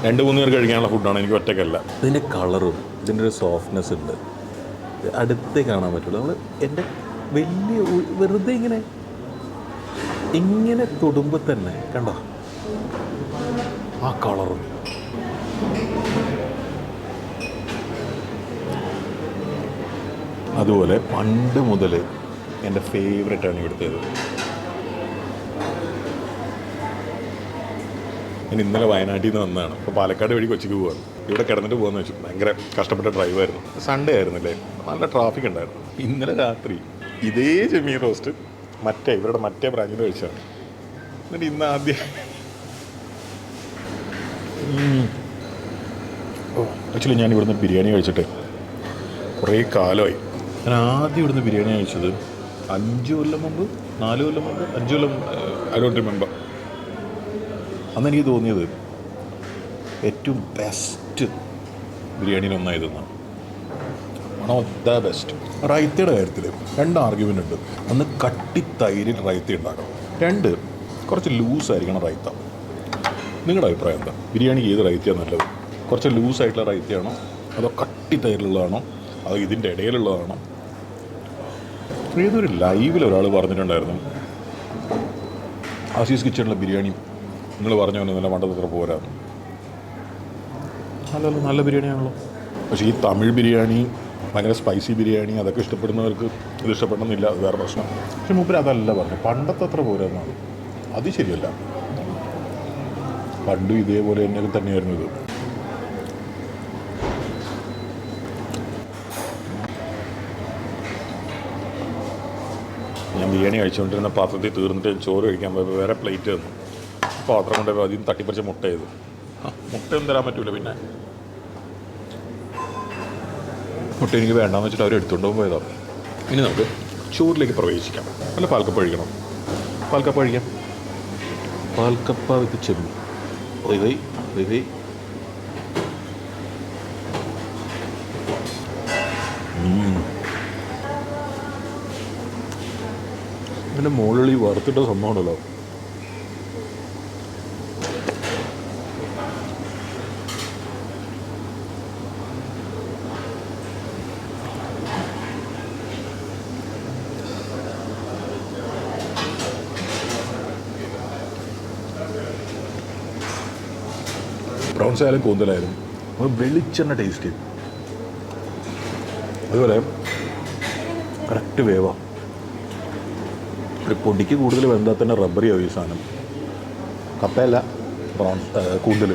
2-3 പേർ കഴിക്കാനുള്ള ഫുഡാണ്, എനിക്ക് ഒറ്റയ്ക്കല്ല. ഇതിൻ്റെ കളറും ഇതിൻ്റെ ഒരു സോഫ്റ്റ്നെസ് ഉണ്ട്, അടുത്തേ കാണാൻ പറ്റുള്ളൂ. നമ്മൾ എൻ്റെ വലിയ വെറുതെ ഇങ്ങനെ തൊടുമ്പോൾ തന്നെ കണ്ടോ ആ കളറും. അതുപോലെ പണ്ട് മുതൽ എൻ്റെ ഫേവറേറ്റാണ് ഇവിടുത്തേത്. ഞാൻ ഇന്നലെ വയനാട്ടിൽ നിന്ന് വന്നതാണ്. അപ്പോൾ പാലക്കാട് വഴി കൊച്ചിക്ക് പോവാണ്. ഇവിടെ കിടന്നിട്ട് പോകുന്ന വെച്ചു. ഭയങ്കര കഷ്ടപ്പെട്ട ഡ്രൈവായിരുന്നു. സൺഡേ ആയിരുന്നില്ലേ, നല്ല ട്രാഫിക് ഉണ്ടായിരുന്നു. ഇന്നലെ രാത്രി ഇതേ ചെമ്മീൻ റോസ്റ്റ് ഇവരുടെ മറ്റേ ബ്രാഞ്ചിൽ കഴിച്ചാണ്. എന്നിട്ട് ഇന്ന് ആദ്യം ആക്ച്വലി ഞാൻ ഇവിടുന്ന് ബിരിയാണി കഴിച്ചിട്ട് കുറേ കാലമായി. ഞാൻ ആദ്യം ഇവിടുന്ന് ബിരിയാണി കഴിച്ചത് 5 കൊല്ലം മുമ്പ്, 4 കൊല്ലം മുമ്പ്, 5 കൊല്ലം, ഐ ഡോണ്ട് റിമെമ്പർ. അന്ന് എനിക്ക് തോന്നിയത് ഏറ്റവും ബെസ്റ്റ് ബിരിയാണിയിലൊന്നായതെന്നാണ്. One of the best. റൈത്തയുടെ കാര്യത്തിൽ 2 ആർഗ്യുമെൻ്റ് ഉണ്ട്. ഒന്ന് കട്ടി തൈരിൽ റൈത്ത ഉണ്ടാക്കണം, 2 കുറച്ച് ലൂസായിരിക്കണം റൈത്ത. നിങ്ങളുടെ അഭിപ്രായം എന്താ? ബിരിയാണിക്ക് ഏത് റൈത്തയാണ് നല്ലത്? കുറച്ച് ലൂസായിട്ടുള്ള റൈത്തയാണോ, അതോ കട്ടി തൈരിലുള്ളതാണോ, അതോ ഇതിൻ്റെ ഇടയിലുള്ളതാണോ? ഏതൊരു ലൈവിൽ ഒരാൾ പറഞ്ഞിട്ടുണ്ടായിരുന്നു, ആസീസ് കിച്ചണിലെ ബിരിയാണി നിങ്ങൾ പറഞ്ഞു നല്ല മണ്ടത്ര പോരാന്ന്. നല്ല ബിരിയാണിയാണല്ലോ. പക്ഷേ ഈ തമിഴ് ബിരിയാണി, ഭയങ്കര സ്പൈസി ബിരിയാണി, അതൊക്കെ ഇഷ്ടപ്പെടുന്നവർക്ക് ഇത് ഇഷ്ടപ്പെടണമെന്നില്ല, അത് വേറെ പ്രശ്നം. പക്ഷെ മൂപ്പര് അതല്ല പറഞ്ഞു, പണ്ടത്തെ അത്ര പോരാന്നാണ്. അത് ശരിയല്ല, പണ്ടും ഇതേപോലെ തന്നെയായിരുന്നു ഇത്. ഞാൻ ബിരിയാണി കഴിച്ചുകൊണ്ടിരുന്ന പാത്രത്തിൽ തീർന്നിട്ട് ചോറ് കഴിക്കാൻ പോയപ്പോൾ വേറെ പ്ലേറ്റ് തന്നു. പാത്രം കൊണ്ടുപോയി അതിൽ നിന്ന് തട്ടിപ്പറിച്ച മുട്ട ചെയ്തു. മുട്ടയൊന്നും തരാൻ പറ്റൂല. പിന്നെ മുട്ട എനിക്ക് വേണ്ടാന്ന് വെച്ചിട്ട് അവർ എടുത്തുകൊണ്ട് പോയതാണ്. ഇനി നമുക്ക് ചോറിലേക്ക് പ്രവേശിക്കാം. അല്ല പാൽക്കപ്പ കഴിക്കണം. പാൽക്കപ്പ കഴിക്കാം. പാൽക്കപ്പ വിത്ത് ചെമ്മീൻ. ഇതിൻ്റെ മുകളിൽ ഈ വറുത്തിട്ട സംഭവമാണല്ലോ. ബ്രൗൺസ് ആയാലും കൂന്തലായാലും വെളിച്ചെണ്ണ ടേസ്റ്റ്. അതുപോലെ കറക്റ്റ് വേവാ. ഒരു പൊടിക്ക് കൂടുതൽ വെന്താൽ തന്നെ റബ്ബറിയാവും ഈ സാധനം. കപ്പയല്ല, കൂന്തൽ.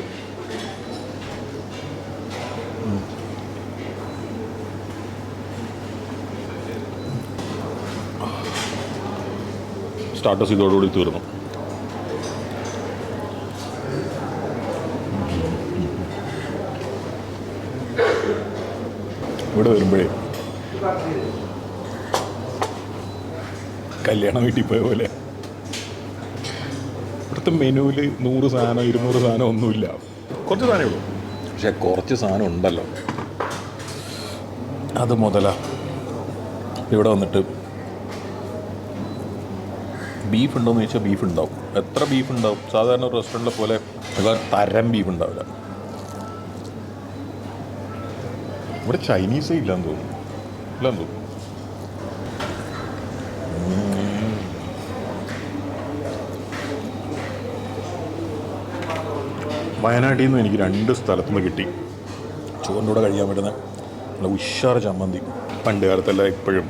സ്റ്റാർട്ടേഴ്സ് ഇതോടുകൂടി തീർന്നു. ഇവിടെ വരുമ്പോഴേ കല്യാണ വീട്ടിൽ പോയ പോലെ. ഇവിടുത്തെ മെനുവിൽ 100 സാധനം 200 സാധനം ഒന്നുമില്ല. കുറച്ച് സാധനമേ ഉള്ളൂ, പക്ഷെ കുറച്ച് സാധനം ഉണ്ടല്ലോ, അത് മുതലാ. ഇവിടെ വന്നിട്ട് ബീഫ് ഉണ്ടോയെന്ന് ചോദിച്ചാൽ ബീഫ് ഉണ്ടാവും. എത്ര ബീഫ് ഉണ്ടാവും? സാധാരണ ഒരു റെസ്റ്റോറൻറ്റിലെ പോലെ തരം ബീഫ് ഉണ്ടാവില്ല. ഇവിടെ ചൈനീസേ ഇല്ലാന്ന് തോന്നുന്നു. വയനാട്ടിൽ നിന്ന് എനിക്ക് 2 സ്ഥലത്തുനിന്ന് കിട്ടി ചോറിൻ്റെ കൂടെ കഴിക്കാൻ പറ്റുന്ന നല്ല ഉഷാർ ചമ്മന്തി. പണ്ട് കാലത്തല്ല, ഇപ്പോഴും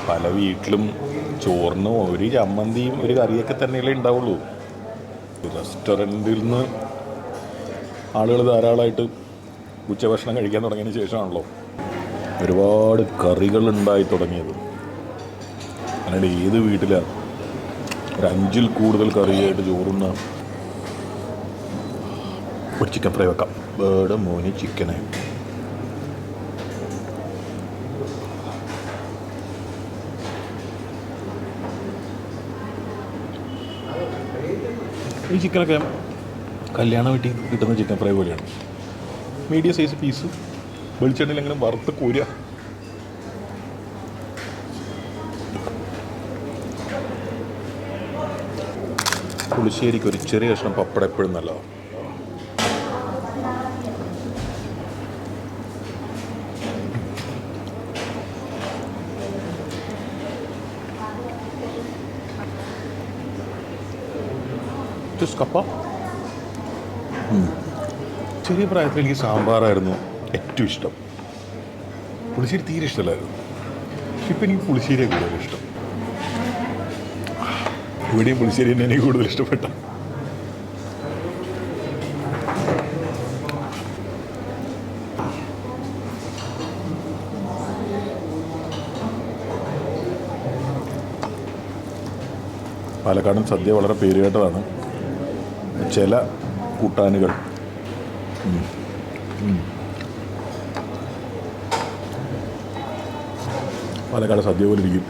പല വീട്ടിലും ചോറിന് ഒരു ചമ്മന്തിയും ഒരു കറിയൊക്കെ തന്നെയല്ലേ ഉണ്ടാവുള്ളൂ. റെസ്റ്റോറൻറ്റിൽ നിന്ന് ആളുകൾ ധാരാളമായിട്ട് ഉച്ചഭക്ഷണം കഴിക്കാൻ തുടങ്ങിയതിന് ശേഷമാണല്ലോ ഒരുപാട് കറികളുണ്ടായി തുടങ്ങിയത്. അല്ലാണ്ട് ഏത് വീട്ടിലാണ് ഒരു 5-ൽ കൂടുതൽ കറിയായിട്ട് ചോറുന്ന? ഒരു ചിക്കൻ ഫ്രൈ വെക്കാം. ബേർഡ് മോനി ചിക്കന്. ഈ ചിക്കനൊക്കെ കല്യാണ വീട്ടിൽ കിട്ടുന്ന ചിക്കൻ ഫ്രൈ പോലെയാണ്. മീഡിയം സൈസ് പീസ് വെളിച്ചെണ്ണയിലെങ്കിലും വറുത്ത് കോരുക. പുളിശ്ശേരിക്ക് ഒരു ചെറിയ കഷ്ണം പപ്പടം എപ്പോഴും നല്ലതാണ്. ജസ്റ്റ് കപ്പ. ചെറിയ പ്രായത്തിൽ എനിക്ക് സാമ്പാറായിരുന്നു ഏറ്റവും ഇഷ്ടം. പുളിശ്ശേരി തീരെ ഇഷ്ടമല്ലായിരുന്നു. ഇപ്പം എനിക്ക് പുളിശ്ശേരിയാണ് കൂടുതൽ ഇഷ്ടം. ഇവിടെയും പുളിശ്ശേരി തന്നെ എനിക്ക് കൂടുതൽ ഇഷ്ടപ്പെട്ട. പാലക്കാടൻ സദ്യ വളരെ പേരുകേട്ടതാണ്. ചില കൂട്ടാനുകൾ പാലക്കാട് സദ്യ പോലെ ഇരിക്കും.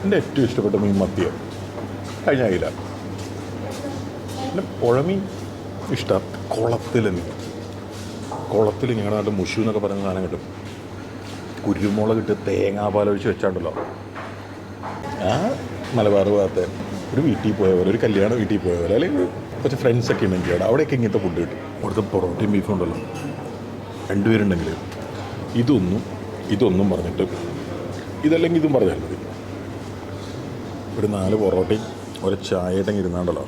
എൻ്റെ ഏറ്റവും ഇഷ്ടപ്പെട്ട മീൻ മത്തിയ കഴിഞ്ഞ ആയില്ല. പിന്നെ പുഴമീൻ ഇഷ്ടം. കുളത്തിലെ മീൻ, കുളത്തിൽ ഞങ്ങളുടെ നാട്ടിൽ മുഷു എന്നൊക്കെ പറയുന്ന സാധനം കിട്ടും. കുരുമുളക് ഇട്ട് തേങ്ങാപ്പാലൊഴിച്ച് വെച്ചാണ്ടല്ലോ. ആ മലബാർ ഭാഗത്തെ ഒരു വീട്ടിൽ പോയ പോലെ, ഒരു കല്യാണ വീട്ടിൽ പോയ പോലെ, അല്ലെങ്കിൽ കുറച്ച് ഫ്രണ്ട്സൊക്കെ ഉണ്ടെങ്കിൽ അവിടെയൊക്കെ ഇങ്ങനത്തെ ഫുഡ് കിട്ടും. അവിടുത്തെ പൊറോട്ടയും ബീഫും ഉണ്ടല്ലോ, രണ്ടുപേരുണ്ടെങ്കിൽ ഇതൊന്നും പറഞ്ഞിട്ട് ഇതല്ലെങ്കിൽ ഇതും പറഞ്ഞാൽ മതി. ഒരു 4 പൊറോട്ടയും ഒരു ചായയായിട്ടെങ്കിൽ ഇരുന്നാണ്ടല്ലോ